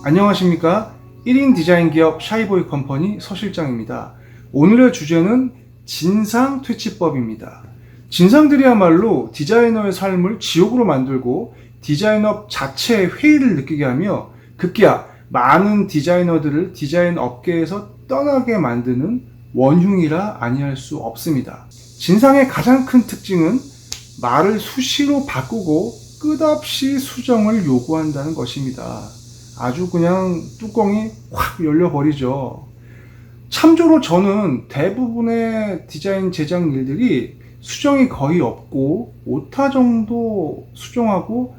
안녕하십니까. 1인 디자인 기업 샤이보이 컴퍼니 서 실장입니다. 오늘의 주제는 진상 퇴치법입니다. 진상들이야말로 디자이너의 삶을 지옥으로 만들고 디자인업 자체의 회의를 느끼게 하며 급기야 많은 디자이너들을 디자인 업계에서 떠나게 만드는 원흉이라 아니할 수 없습니다. 진상의 가장 큰 특징은 말을 수시로 바꾸고 끝없이 수정을 요구한다는 것입니다. 아주 그냥 뚜껑이 확 열려버리죠. 참조로 저는 대부분의 디자인 제작 일들이 수정이 거의 없고 오타 정도 수정하고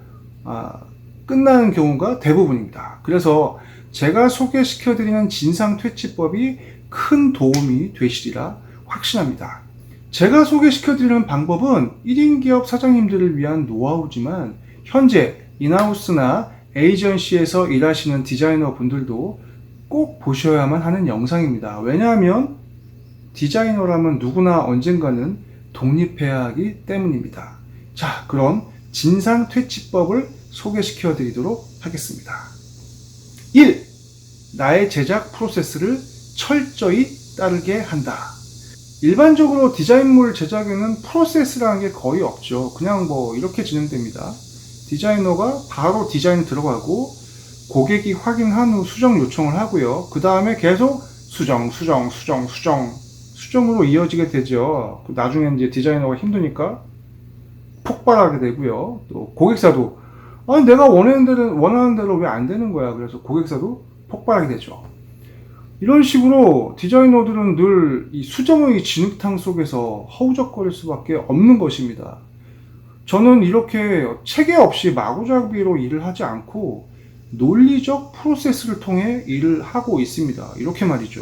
끝나는 경우가 대부분입니다. 그래서 제가 소개시켜드리는 진상 퇴치법이 큰 도움이 되시리라 확신합니다. 제가 소개시켜드리는 방법은 1인 기업 사장님들을 위한 노하우지만 현재 인하우스나 에이전시에서 일하시는 디자이너 분들도 꼭 보셔야만 하는 영상입니다. 왜냐하면 디자이너라면 누구나 언젠가는 독립해야 하기 때문입니다. 자, 그럼 진상 퇴치법을 소개시켜 드리도록 하겠습니다. 1. 나의 제작 프로세스를 철저히 따르게 한다. 일반적으로 디자인물 제작에는 프로세스라는 게 거의 없죠. 그냥 이렇게 진행됩니다. 디자이너가 바로 디자인 들어가고 고객이 확인한 후 수정 요청을 하고요. 그 다음에 계속 수정으로 이어지게 되죠. 나중에 이제 디자이너가 힘드니까 폭발하게 되고요. 또 고객사도 내가 원하는 대로 왜 안 되는 거야. 그래서 고객사도 폭발하게 되죠. 이런 식으로 디자이너들은 늘 이 수정의 진흙탕 속에서 허우적거릴 수밖에 없는 것입니다. 저는 이렇게 체계 없이 마구잡이로 일을 하지 않고 논리적 프로세스를 통해 일을 하고 있습니다. 이렇게 말이죠.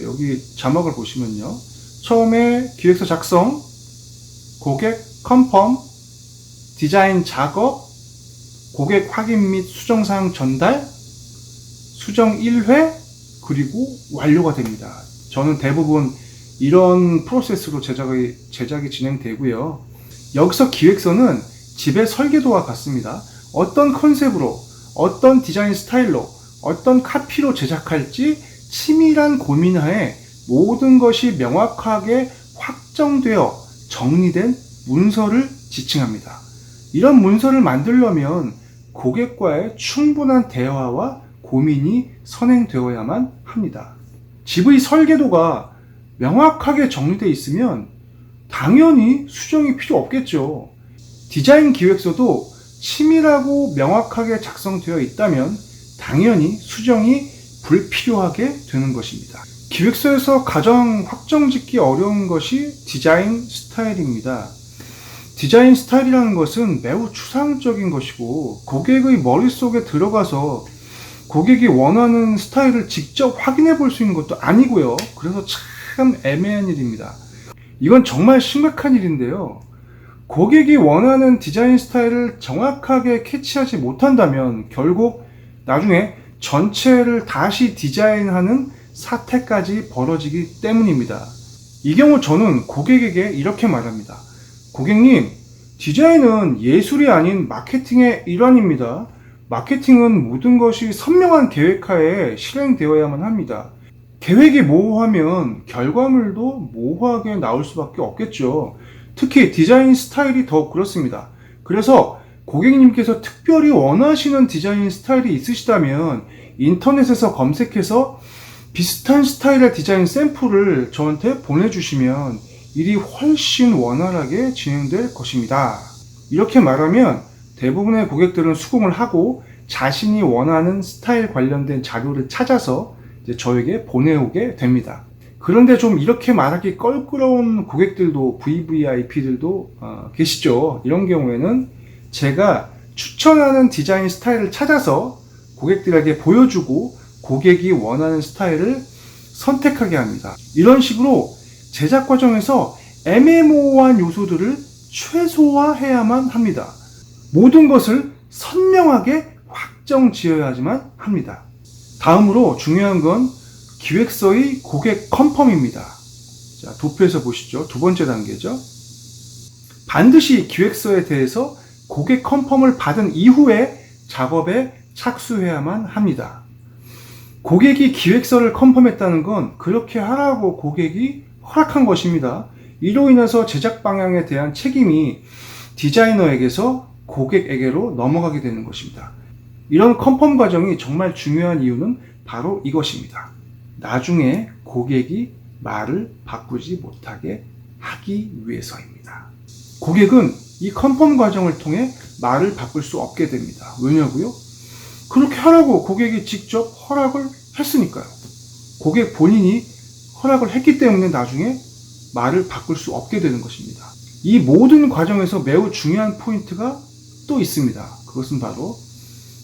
여기 자막을 보시면요. 처음에 기획서 작성, 고객 컨펌, 디자인 작업, 고객 확인 및 수정사항 전달, 수정 1회, 그리고 완료가 됩니다. 저는 대부분 이런 프로세스로 제작이 진행되고요. 여기서 기획서는 집의 설계도와 같습니다. 어떤 컨셉으로, 어떤 디자인 스타일로, 어떤 카피로 제작할지 치밀한 고민하에 모든 것이 명확하게 확정되어 정리된 문서를 지칭합니다. 이런 문서를 만들려면 고객과의 충분한 대화와 고민이 선행되어야만 합니다. 집의 설계도가 명확하게 정리되어 있으면 당연히 수정이 필요 없겠죠. 디자인 기획서도 치밀하고 명확하게 작성되어 있다면 당연히 수정이 불필요하게 되는 것입니다. 기획서에서 가장 확정짓기 어려운 것이 디자인 스타일입니다. 디자인 스타일이라는 것은 매우 추상적인 것이고 고객의 머릿속에 들어가서 고객이 원하는 스타일을 직접 확인해 볼 수 있는 것도 아니고요. 그래서 참 애매한 일입니다. 이건 정말 심각한 일인데요. 고객이 원하는 디자인 스타일을 정확하게 캐치하지 못한다면 결국 나중에 전체를 다시 디자인하는 사태까지 벌어지기 때문입니다. 이 경우 저는 고객에게 이렇게 말합니다. 고객님, 디자인은 예술이 아닌 마케팅의 일환입니다. 마케팅은 모든 것이 선명한 계획하에 실행되어야만 합니다. 계획이 모호하면 결과물도 모호하게 나올 수밖에 없겠죠. 특히 디자인 스타일이 더욱 그렇습니다. 그래서 고객님께서 특별히 원하시는 디자인 스타일이 있으시다면 인터넷에서 검색해서 비슷한 스타일의 디자인 샘플을 저한테 보내주시면 일이 훨씬 원활하게 진행될 것입니다. 이렇게 말하면 대부분의 고객들은 수긍을 하고 자신이 원하는 스타일 관련된 자료를 찾아서 이제 저에게 보내오게 됩니다. 그런데 좀 이렇게 말하기 껄끄러운 고객들도 VVIP들도 계시죠. 이런 경우에는 제가 추천하는 디자인 스타일을 찾아서 고객들에게 보여주고 고객이 원하는 스타일을 선택하게 합니다. 이런 식으로 제작 과정에서 애매모호한 요소들을 최소화해야만 합니다. 모든 것을 선명하게 확정 지어야지만 합니다. 다음으로 중요한 건 기획서의 고객 컨펌입니다. 자, 도표에서 보시죠. 두 번째 단계죠. 반드시 기획서에 대해서 고객 컨펌을 받은 이후에 작업에 착수해야만 합니다. 고객이 기획서를 컨펌했다는 건 그렇게 하라고 고객이 허락한 것입니다. 이로 인해서 제작 방향에 대한 책임이 디자이너에게서 고객에게로 넘어가게 되는 것입니다. 이런 컨펌 과정이 정말 중요한 이유는 바로 이것입니다. 나중에 고객이 말을 바꾸지 못하게 하기 위해서입니다. 고객은 이 컨펌 과정을 통해 말을 바꿀 수 없게 됩니다. 왜냐고요? 그렇게 하라고 고객이 직접 허락을 했으니까요. 고객 본인이 허락을 했기 때문에 나중에 말을 바꿀 수 없게 되는 것입니다. 이 모든 과정에서 매우 중요한 포인트가 또 있습니다. 그것은 바로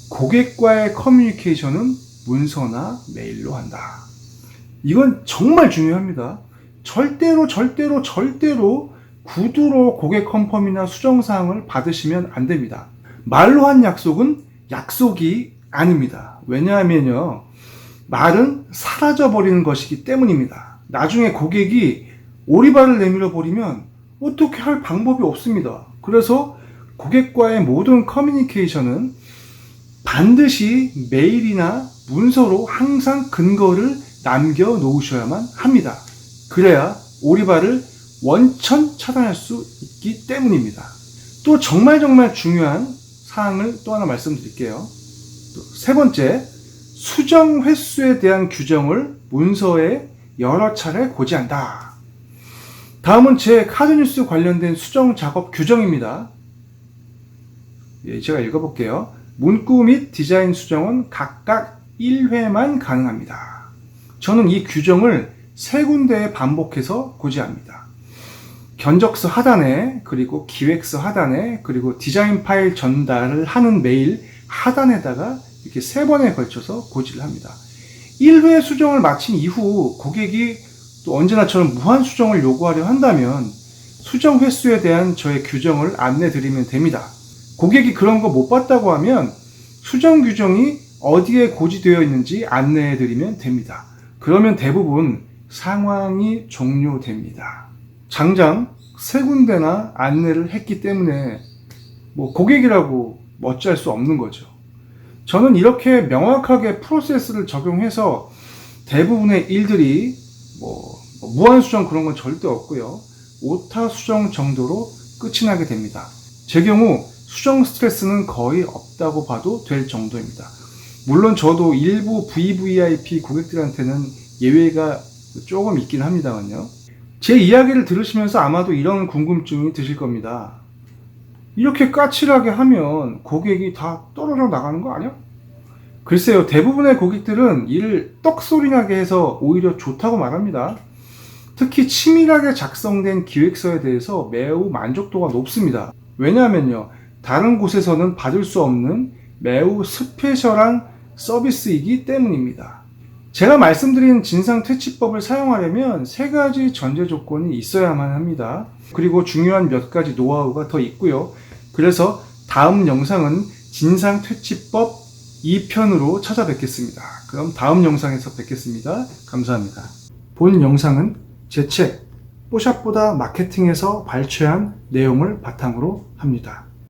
고객과의 커뮤니케이션은 문서나 메일로 한다. 이건 정말 중요합니다. 절대로 구두로 고객 컨펌이나 수정사항을 받으시면 안 됩니다. 말로 한 약속은 약속이 아닙니다. 왜냐하면요, 말은 사라져버리는 것이기 때문입니다. 나중에 고객이 오리발을 내밀어 버리면 어떻게 할 방법이 없습니다. 그래서 고객과의 모든 커뮤니케이션은 반드시 메일이나 문서로 항상 근거를 남겨 놓으셔야만 합니다. 그래야 오리발을 원천 차단할 수 있기 때문입니다. 또 정말 중요한 사항을 또 하나 말씀드릴게요. 또 세 번째, 수정 횟수에 대한 규정을 문서에 여러 차례 고지한다. 다음은 제 카드뉴스 관련된 수정 작업 규정입니다. 제가 읽어볼게요. 문구 및 디자인 수정은 각각 1회만 가능합니다. 저는 이 규정을 3군데에 반복해서 고지합니다. 견적서 하단에, 그리고 기획서 하단에, 그리고 디자인 파일 전달을 하는 메일 하단에다가 이렇게 3번에 걸쳐서 고지를 합니다. 1회 수정을 마친 이후 고객이 또 언제나처럼 무한 수정을 요구하려 한다면 수정 횟수에 대한 저의 규정을 안내 드리면 됩니다. 고객이 그런 거 못 봤다고 하면 수정 규정이 어디에 고지되어 있는지 안내해 드리면 됩니다. 그러면 대부분 상황이 종료됩니다. 장장 3군데나 안내를 했기 때문에 고객이라고 어찌할 수 없는 거죠. 저는 이렇게 명확하게 프로세스를 적용해서 대부분의 일들이 무한 수정 그런 건 절대 없고요. 오타 수정 정도로 끝이 나게 됩니다. 제 경우 수정 스트레스는 거의 없다고 봐도 될 정도입니다. 물론 저도 일부 VVIP 고객들한테는 예외가 조금 있긴 합니다만요. 제 이야기를 들으시면서 아마도 이런 궁금증이 드실 겁니다. 이렇게 까칠하게 하면 고객이 다 떨어져 나가는 거 아니야? 글쎄요, 대부분의 고객들은 이를 떡소리나게 해서 오히려 좋다고 말합니다. 특히 치밀하게 작성된 기획서에 대해서 매우 만족도가 높습니다. 왜냐하면요, 다른 곳에서는 받을 수 없는 매우 스페셜한 서비스이기 때문입니다. 제가 말씀드린 진상퇴치법을 사용하려면 3가지 전제 조건이 있어야만 합니다. 그리고 중요한 몇 가지 노하우가 더 있고요. 그래서 다음 영상은 진상퇴치법 2편으로 찾아뵙겠습니다. 그럼 다음 영상에서 뵙겠습니다. 감사합니다. 본 영상은 제 책 뽀샵보다 마케팅에서 발췌한 내용을 바탕으로 합니다.